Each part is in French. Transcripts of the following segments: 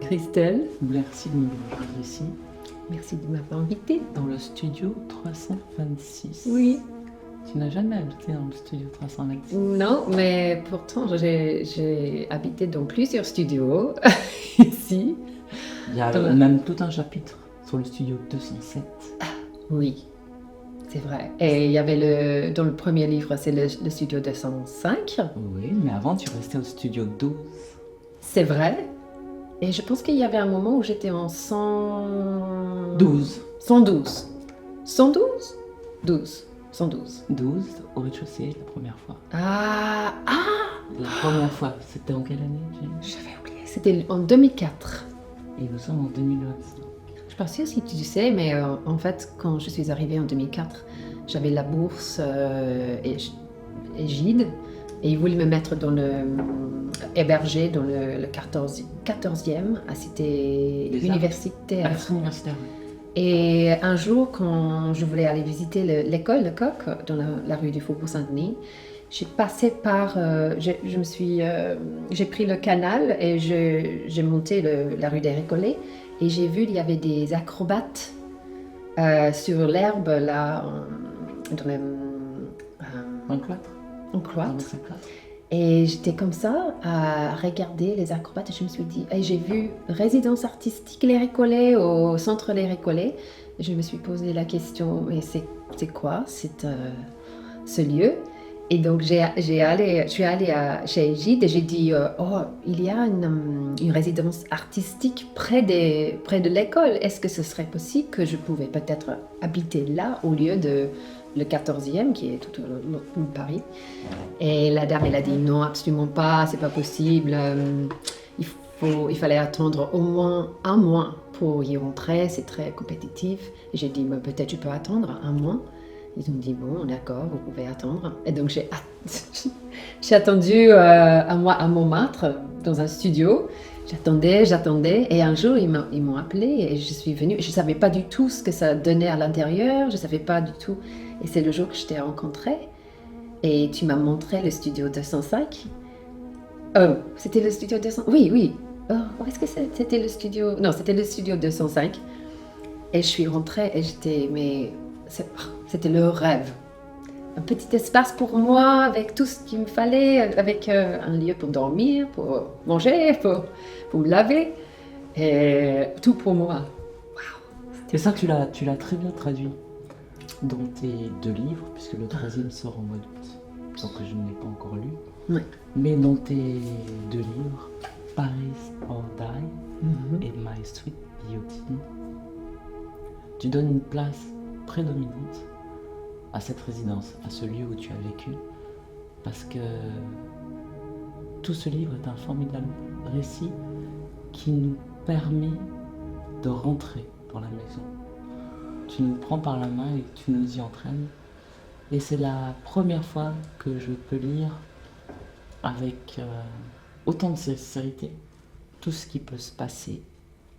Christelle. Merci de me rejoindre ici, Merci de m'avoir invitée. dans le studio 326. Oui. Tu n'as jamais habité dans le studio 326. Non, mais pourtant, j'ai habité dans plusieurs studios ici. Il y a Dans même tout un chapitre sur le studio 207. Oui, c'est vrai. Et il y avait dans le premier livre, c'est le studio 205. Oui, mais avant, tu restais au studio 12. C'est vrai. Et je pense qu'il y avait un moment où j'étais en 100... 12. 112. 112 12. 112. 12 au rez-de-chaussée, la première fois. Ah, La première fois, c'était en quelle année, Jane? j'avais oublié. C'était en 2004. Et nous sommes en 2025. Je ne sais pas sûre si tu sais, mais en fait, quand je suis arrivée en 2004, j'avais la bourse Égide et ils voulaient me mettre hébergé dans le 14e à Cité Des Arts. universitaire. À l'universitaire, oui. Et un jour, quand je voulais aller visiter l'école, le Coq, dans la rue du Faubourg Saint-Denis, j'ai passé par... j'ai pris le canal et j'ai monté la rue des Récollets et j'ai vu qu'il y avait des acrobates sur l'herbe, là, dans le... Un cloître. en Dans cloître. le cloître. Et j'étais comme ça à regarder les acrobates et je me suis dit, et j'ai vu résidence artistique Les Récollets au centre Les Récollets. Et je me suis posé la question, mais c'est quoi ce lieu? Et donc je suis allée chez Egide et j'ai dit, oh, il y a une résidence artistique près de l'école. Est-ce que ce serait possible que je pouvais peut-être habiter là au lieu de le 14e qui est tout au long de Paris? Et la dame, elle a dit non, absolument pas, c'est pas possible. Il fallait attendre au moins un mois pour y rentrer, c'est très compétitif. Et j'ai dit, bah, peut-être je peux attendre un mois. Ils ont dit, bon, d'accord, vous pouvez attendre. Et donc j'ai attendu un mois à Montmartre, dans un studio. J'attendais. Et un jour, ils m'ont appelé et je suis venue. Je ne savais pas du tout ce que ça donnait à l'intérieur. Je ne savais pas du tout. Et c'est le jour que je t'ai rencontré. Et tu m'as montré le studio 205. Oh, c'était le studio 205. Oui. Oh, où est-ce que c'était le studio? Non, c'était le studio 205. Et je suis rentrée et c'était le rêve. Un petit espace pour moi, avec tout ce qu'il me fallait, avec un lieu pour dormir, pour manger, pour me laver. Et tout pour moi. Et ça, tu l'as très bien traduit dans tes 2 livres, puisque le 3e sort en mois d'août, donc je ne l'ai pas encore lu. Oui. Mais dans tes 2 livres, Paris or Die et My Sweet Beauty, tu donnes une place prédominante à cette résidence, à ce lieu où tu as vécu, parce que tout ce livre est un formidable récit qui nous permet de rentrer dans la maison. Tu nous prends par la main et tu nous y entraînes. Et c'est la première fois que je peux lire avec autant de sincérité tout ce qui peut se passer.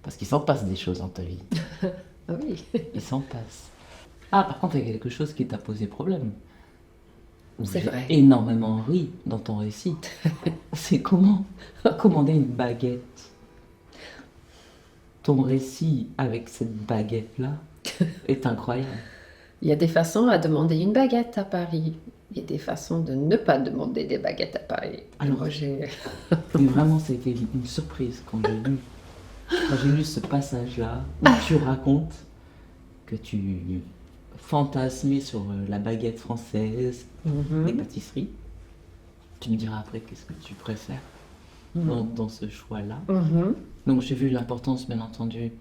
Parce qu'il s'en passe des choses dans ta vie. Ah oui. Il s'en passe. Ah, par contre, il y a quelque chose qui t'a posé problème. C'est J'ai vrai. énormément ri dans ton récit. C'est comment commander une baguette. Ton récit avec cette baguette-là est incroyable. Il y a des façons à demander une baguette à Paris. Il y a des façons de ne pas demander des baguettes à Paris. Alors, mais vraiment, c'était une surprise quand j'ai lu ce passage-là où tu racontes que tu fantasmais sur la baguette française, les pâtisseries. Tu me diras après qu'est-ce que tu préfères dans ce choix-là. Donc j'ai vu l'importance, bien entendu,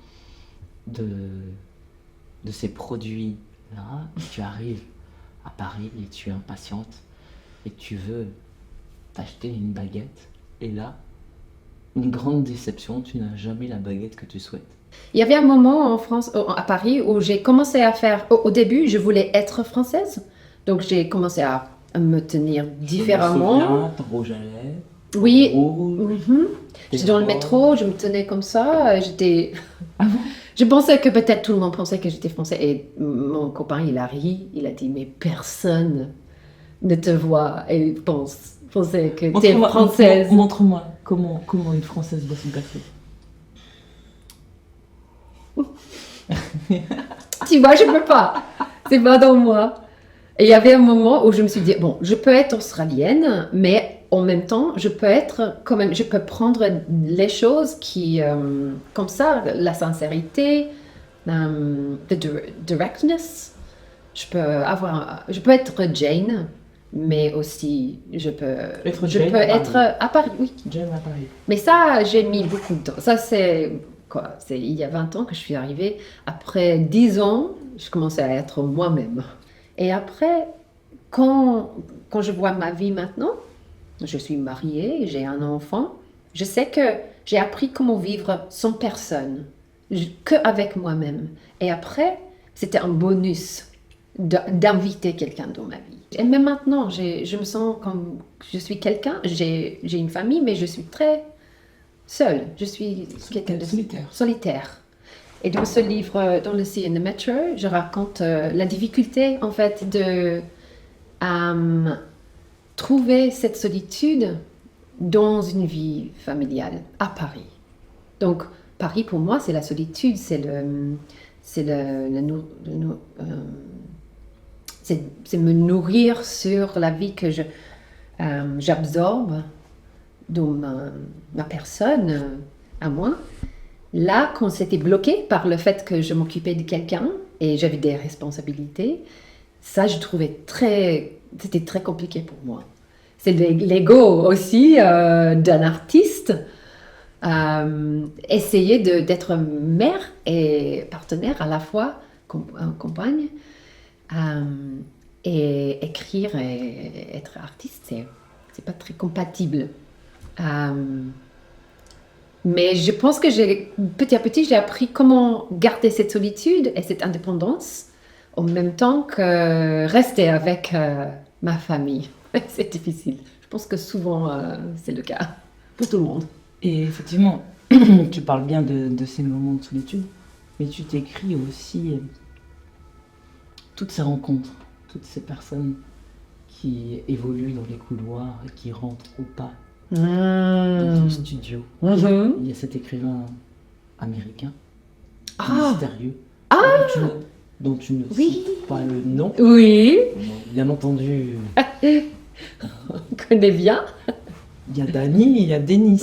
de ces produits-là. Tu arrives à Paris et tu es impatiente et tu veux t'acheter une baguette. Et là, une grande déception, tu n'as jamais la baguette que tu souhaites. Il y avait un moment en France, à Paris, où j'ai commencé à faire... Au début, je voulais être française. Donc j'ai commencé à me tenir différemment. Je me souviens, ton rouge à lèvres. Oui. Rouge, J'étais dans le métro, je me tenais comme ça. J'étais... Ah bon? Je pensais que peut-être tout le monde pensait que j'étais française. Et mon copain, il a ri. Il a dit, mais personne ne te voit et pensait que tu es française. Montre-moi comment une Française boit son café. Tu vois, je peux pas. C'est pas dans moi. Et il y avait un moment où je me suis dit, bon, je peux être australienne, mais en même temps, je peux être quand même, je peux prendre les choses qui, comme ça, la sincérité, directness. Je peux être Jane, mais aussi, je peux être à Paris, oui. Jane à Paris. Mais ça, j'ai mis beaucoup de temps. Ça, c'est quoi? C'est il y a 20 ans que je suis arrivée. Après 10 ans, je commençais à être moi-même. Et après, quand je vois ma vie maintenant, je suis mariée, j'ai un enfant, je sais que j'ai appris comment vivre sans personne, que avec moi-même. Et après, c'était un bonus d'inviter quelqu'un dans ma vie. Et même maintenant, je me sens comme je suis quelqu'un, j'ai une famille, mais je suis très seule. Je suis quelqu'un de solitaire. Et dans ce livre, dans le Sea in the Metro, je raconte la difficulté, en fait, de trouver cette solitude dans une vie familiale à Paris. Donc, Paris, pour moi, c'est la solitude, c'est me nourrir sur la vie que j'absorbe dans ma personne, à moi. Là, quand c'était bloqué par le fait que je m'occupais de quelqu'un et j'avais des responsabilités, ça, je trouvais c'était très compliqué pour moi. C'est l'ego aussi d'un artiste. Essayer d'être mère et partenaire à la fois, compagne, et écrire et être artiste, c'est pas très compatible. Mais je pense que petit à petit, j'ai appris comment garder cette solitude et cette indépendance en même temps que rester avec ma famille. C'est difficile. Je pense que souvent, c'est le cas pour tout le monde. Et effectivement, tu parles bien de ces moments de solitude, mais tu t'écris aussi toutes ces rencontres, toutes ces personnes qui évoluent dans les couloirs et qui rentrent ou pas dans ton studio. Il y a cet écrivain américain, mystérieux, dont tu ne cites pas le nom. Oui. Bien entendu. On connaît bien. Il y a Dany, il y a Denis.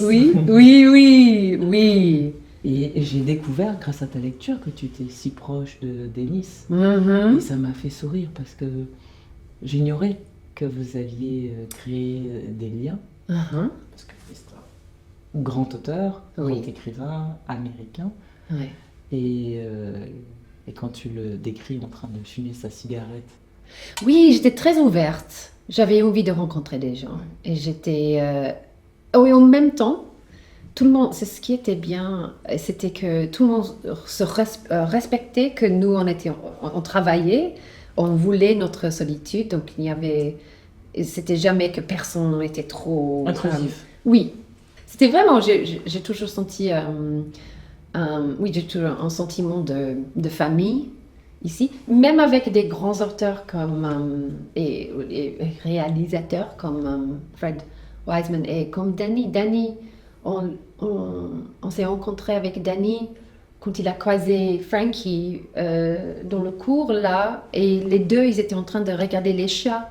Oui. Et j'ai découvert, grâce à ta lecture, que tu étais si proche de Denis. Et ça m'a fait sourire parce que j'ignorais que vous aviez créé des liens. Parce que c'est un grand auteur, grand écrivain américain. Ouais. Et quand tu le décris en train de fumer sa cigarette. Oui, j'étais très ouverte. J'avais envie de rencontrer des gens. Et j'étais... Oui, en même temps, tout le monde... C'est ce qui était bien, c'était que tout le monde se respectait, que nous, on travaillait, on voulait notre solitude. Donc, il y avait... C'était jamais que personne n'était trop... Intrusif. Oui. C'était vraiment... J'ai toujours senti... j'ai toujours un sentiment de famille. Ici, même avec des grands auteurs comme et réalisateurs comme Fred Wiseman et comme Dany. Dany, on s'est rencontré avec Dany quand il a croisé Frankie dans le cours là, et les deux ils étaient en train de regarder les chats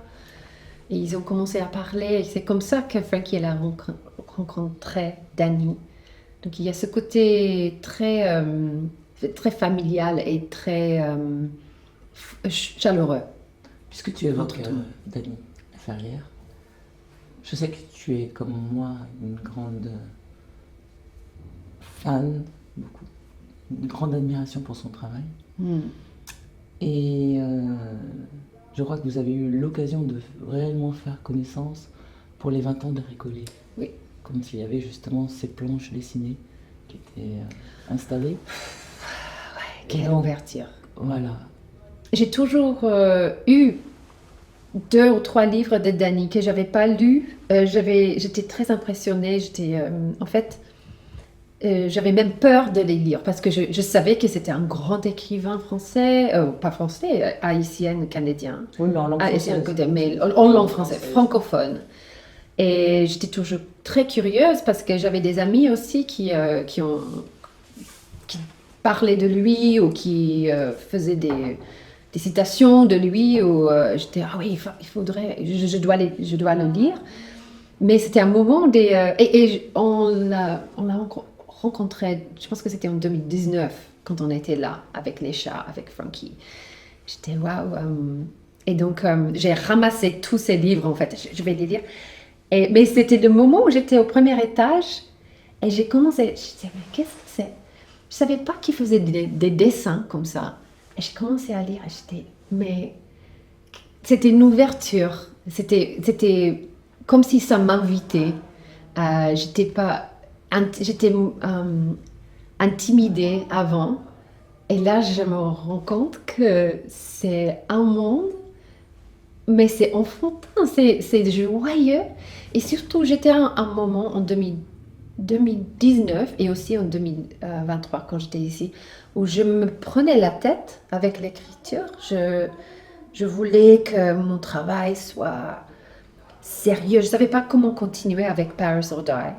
et ils ont commencé à parler. Et c'est comme ça que Frankie a rencontré Dany. Donc il y a ce côté très familial et très chaleureux. Puisque tu évoques Dany Ferrière, je sais que tu es comme moi une grande fan, une grande admiration pour son travail. Et je crois que vous avez eu l'occasion de réellement faire connaissance pour les 20 ans de Récollet. Oui. Quand il y avait justement ces planches dessinées qui étaient installées. Quelle ouverture. Voilà. J'ai toujours eu 2 ou 3 livres de Dany que j'avais pas lus. J'étais très impressionnée. J'avais même peur de les lire parce que je savais que c'était un grand écrivain français, pas français, haïtien, canadien. Oui, mais en langue française. Mais en langue française, francophone. Et j'étais toujours très curieuse parce que j'avais des amis aussi qui parlaient de lui ou qui faisaient des citations de lui, ou j'étais, ah oui, il faudrait, je dois le lire. Mais c'était un moment on l'a rencontré, je pense que c'était en 2019, quand on était là avec les chats, avec Frankie. J'étais waouh. Et donc, j'ai ramassé tous ces livres, en fait, je vais les lire. Mais c'était le moment où j'étais au premier étage et j'ai commencé, je disais, mais qu'est-ce que c'est? Je savais pas qu'il faisait des dessins comme ça. Et j'ai commencé à lire et j'étais, mais c'était une ouverture. C'était comme si ça m'invitait. J'étais intimidée avant. Et là, je me rends compte que c'est un monde, mais c'est enfantin, c'est joyeux. Et surtout, j'étais à un moment en 2019 et aussi en 2023 quand j'étais ici, où je me prenais la tête avec l'écriture. Je voulais que mon travail soit sérieux. Je ne savais pas comment continuer avec Paris or Die.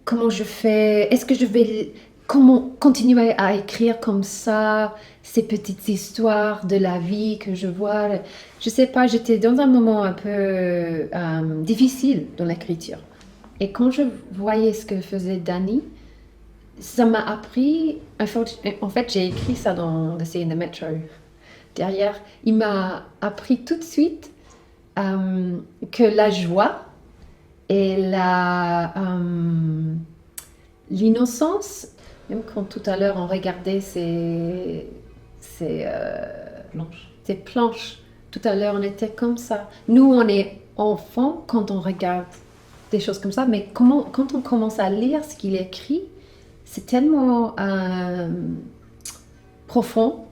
Comment je fais? Est-ce que je vais... Comment continuer à écrire comme ça, ces petites histoires de la vie que je vois? Je ne sais pas, j'étais dans un moment un peu difficile dans l'écriture. Et quand je voyais ce que faisait Danny, ça m'a appris... En fait, j'ai écrit ça dans The Sea in the Metro. Derrière, il m'a appris tout de suite que la joie et l'innocence, même quand tout à l'heure on regardait ces planches, tout à l'heure on était comme ça. Nous, on est enfants quand on regarde des choses comme ça, mais quand on commence à lire ce qu'il écrit, c'est tellement profond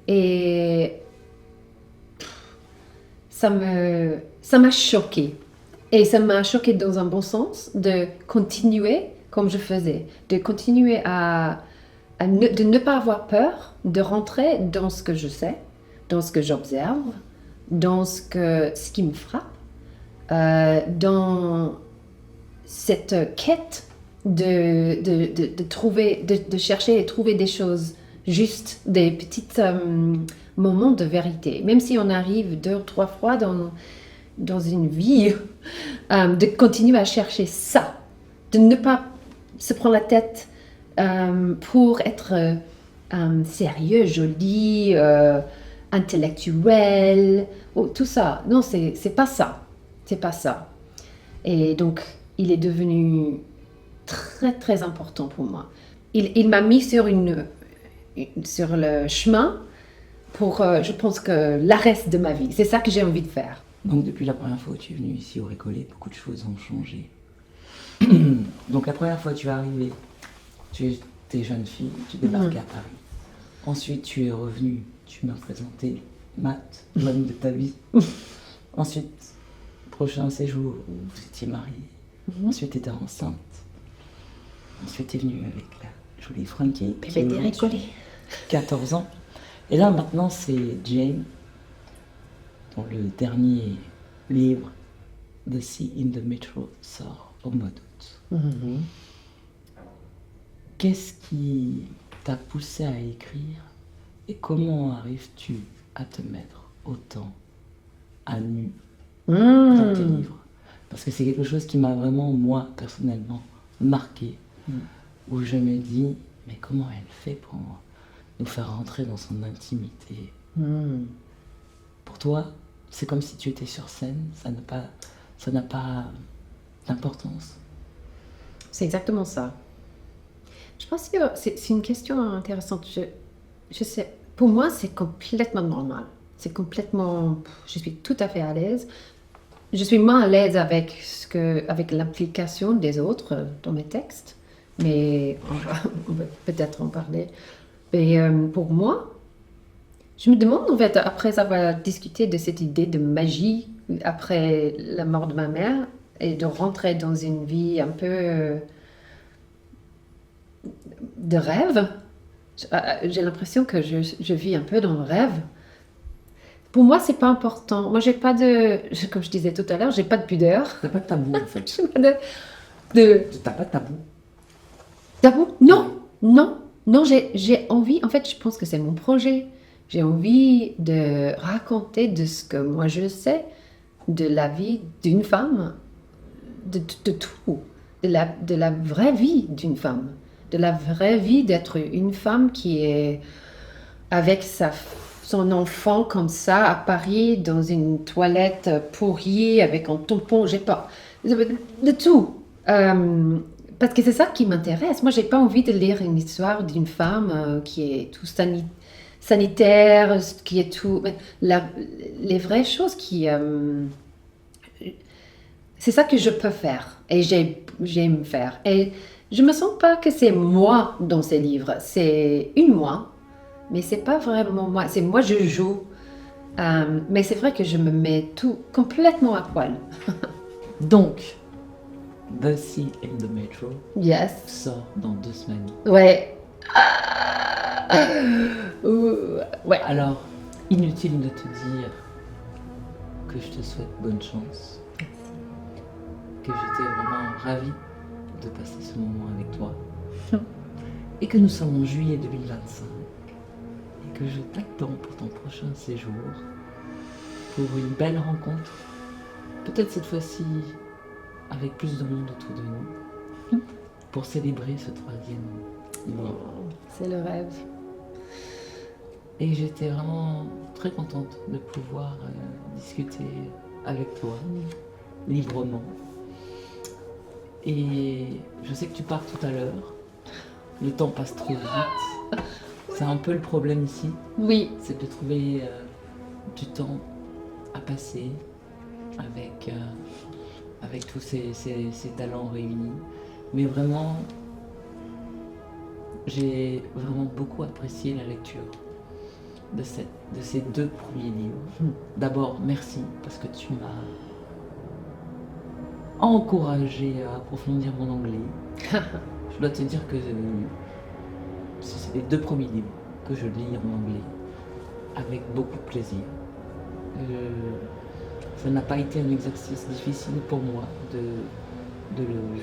et ça m'a choquée. Et ça m'a choquée dans un bon sens de continuer comme je faisais, de continuer de ne pas avoir peur, de rentrer dans ce que je sais, dans ce que j'observe, dans ce qui me frappe, dans cette quête de trouver, de chercher et trouver des choses justes, des petits moments de vérité. Même si on arrive 2 ou 3 fois dans une vie, de continuer à chercher ça, de ne pas se prendre la tête pour être sérieux, joli, intellectuel, tout ça. Non, c'est pas ça. C'est pas ça. Et donc, il est devenu très, très important pour moi. Il m'a mis sur le chemin pour, je pense, que la reste de ma vie. C'est ça que j'ai envie de faire. Donc depuis la première fois où tu es venue ici au Récollet, beaucoup de choses ont changé. Donc la première fois tu es arrivée, tu étais jeune fille, tu débarquais à Paris. Ensuite tu es revenue, tu m'as présenté Matt, l'homme de ta vie. Ensuite, prochain séjour où vous étiez mariée. Ensuite tu étais enceinte. Ensuite tu es venue avec la jolie Frankie. Bébé des Récollets. 14 ans. Et là maintenant c'est Jane, dont le dernier livre, The Sea in the Metro, sort au mois d'août. Qu'est-ce qui t'a poussé à écrire et comment arrives-tu à te mettre autant à nu dans tes livres? Parce que c'est quelque chose qui m'a vraiment, moi, personnellement, marqué, où je me dis, mais comment elle fait pour nous faire rentrer dans son intimité? Pour toi, c'est comme si tu étais sur scène, ça n'a pas d'importance. C'est exactement ça. Je pense que c'est une question intéressante. Je sais, pour moi, c'est complètement normal. C'est complètement... Je suis tout à fait à l'aise. Je suis moins à l'aise avec l'implication des autres dans mes textes, mais on va peut-être en parler. Mais pour moi, je me demande, en fait, après avoir discuté de cette idée de magie après la mort de ma mère et de rentrer dans une vie un peu de rêve, j'ai l'impression que je vis un peu dans le rêve. Pour moi, c'est pas important. Moi, j'ai pas comme je disais tout à l'heure, j'ai pas de pudeur. T'as pas de tabou, en fait. J'ai pas T'as pas de tabou. D'abord, non, j'ai envie, en fait, je pense que c'est mon projet. J'ai envie de raconter de ce que moi je sais de la vie d'une femme, de tout, de la vraie vie d'une femme, de la vraie vie d'être une femme qui est avec son enfant comme ça à Paris dans une toilette pourrie avec un tampon, j'ai pas de tout. Parce que c'est ça qui m'intéresse. Moi, j'ai pas envie de lire une histoire d'une femme qui est tout sanitaire, qui est tout. Les vraies choses qui. C'est ça que je peux faire et j'aime faire. Et je me sens pas que c'est moi dans ces livres. C'est une moi. Mais c'est pas vraiment moi, c'est moi je joue. Mais c'est vrai que je me mets tout complètement à poil. Donc, The Sea and the Metro Yes. sort dans 2 semaines. Ouais. Ouais. Alors, inutile de te dire que je te souhaite bonne chance. Que j'étais vraiment ravie de passer ce moment avec toi. Et que nous sommes en juillet 2025. Et que je t'attends pour ton prochain séjour. Pour une belle rencontre. Peut-être cette fois-ci avec plus de monde autour de nous. Pour célébrer ce 3e livre. C'est le rêve. Et j'étais vraiment très contente de pouvoir discuter avec toi librement. Et je sais que tu pars tout à l'heure. Le temps passe trop vite. C'est un peu le problème ici. Oui. C'est de trouver du temps à passer avec tous ces talents réunis. Mais vraiment, j'ai vraiment beaucoup apprécié la lecture de ces 2 premiers livres. D'abord, merci parce que tu m'as encouragé à approfondir mon anglais. Je dois te dire que c'est les 2 premiers livres que je lis en anglais avec beaucoup de plaisir. Ça n'a pas été un exercice difficile pour moi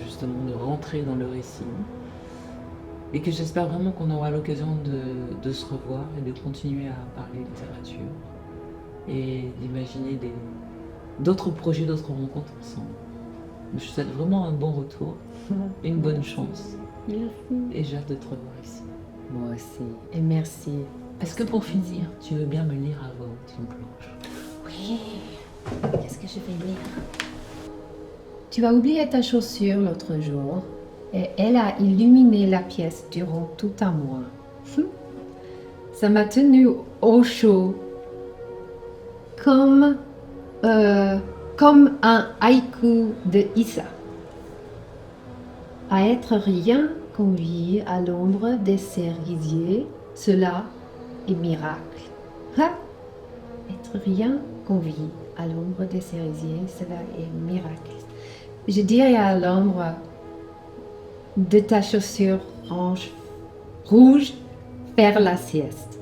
justement de rentrer dans le récit. Et que j'espère vraiment qu'on aura l'occasion de se revoir et de continuer à parler littérature et d'imaginer d'autres projets, d'autres rencontres ensemble. Je te souhaite vraiment un bon retour, une bonne chance. Merci. Et j'ai hâte de te revoir ici. Moi aussi. Et merci. Est-ce que pour finir, tu veux bien me lire à voix haute une planche? Oui. Qu'est-ce que je vais lire? Tu as oublié ta chaussure l'autre jour et elle a illuminé la pièce durant tout un mois. Ça m'a tenu au chaud comme un haïku de Issa. À être rien qu'on vit à l'ombre des cerisiers, cela est miracle. Ha! Être rien qu'on vit à l'ombre des cerisiers, cela est miracle. Je dirais à l'ombre de ta chaussure rouge, faire la sieste.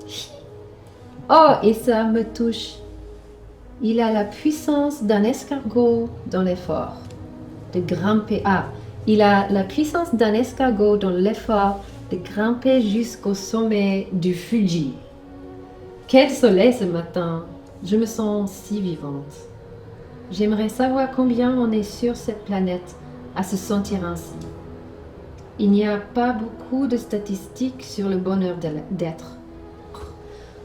Oh, et ça me touche. Il a la puissance d'un escargot dans l'effort de grimper. Il a la puissance d'un escargot dans l'effort de grimper jusqu'au sommet du Fuji. Quel soleil ce matin! Je me sens si vivante. J'aimerais savoir combien on est sur cette planète à se sentir ainsi. Il n'y a pas beaucoup de statistiques sur le bonheur d'être.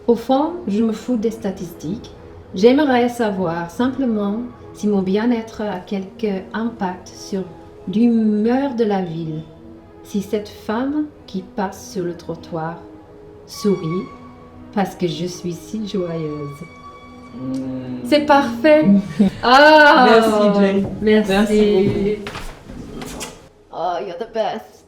Au fond, je me fous des statistiques. J'aimerais savoir simplement si mon bien-être a quelque impact sur l'humeur de la ville. Si cette femme qui passe sur le trottoir sourit parce que je suis si joyeuse. C'est parfait. Merci Jane. Merci. Merci beaucoup. Oh, you're the best.